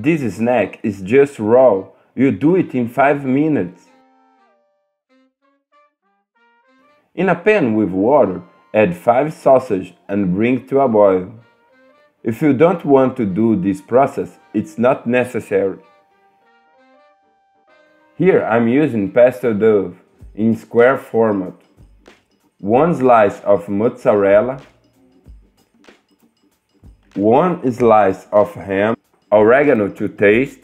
This snack is just raw. You do it in 5 minutes. In a pan with water, add 5 sausages and bring to a boil. If you don't want to do this process, it's not necessary. Here I'm using pesto dough in square format. 1 slice of mozzarella, 1 slice of ham, oregano to taste,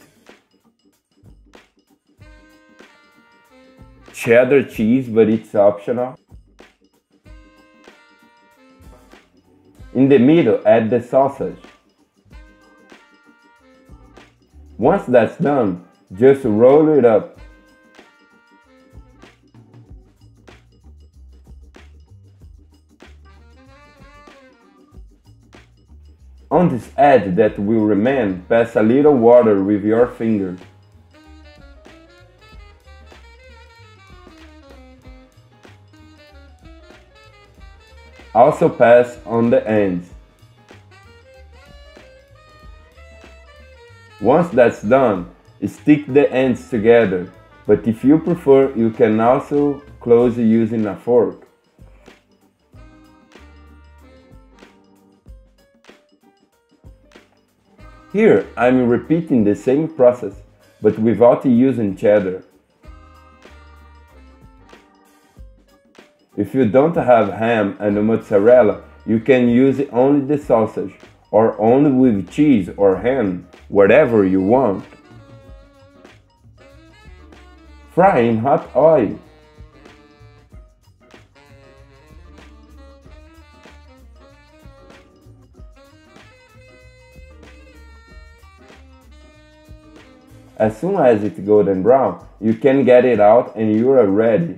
cheddar cheese, but it's optional. In the middle, add the sausage. Once that's done, just roll it up. On this edge that will remain, pass a little water with your finger. Also pass on the ends. Once that's done, stick the ends together, but if you prefer, you can also close using a fork. Here I'm repeating the same process, but without using cheddar. If you don't have ham and mozzarella, you can use only the sausage, or only with cheese or ham, whatever you want. Fry in hot oil. As soon as it's golden brown, you can get it out and you are ready.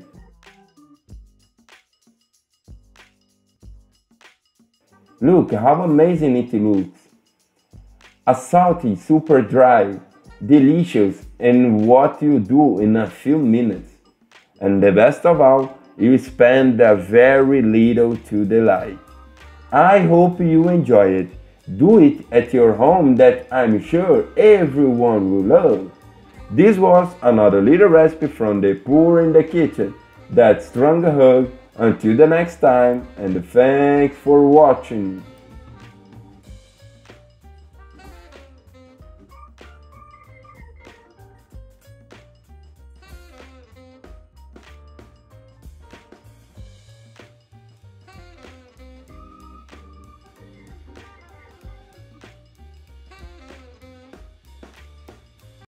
Look how amazing it looks! A salty, super dry, delicious, and what you do in a few minutes. And the best of all, you spend a very little to delight. I hope you enjoy it. Do it at your home, that I'm sure everyone will love. This was another little recipe from the Poor in the Kitchen. That strong hug. Until the next time, and thanks for watching.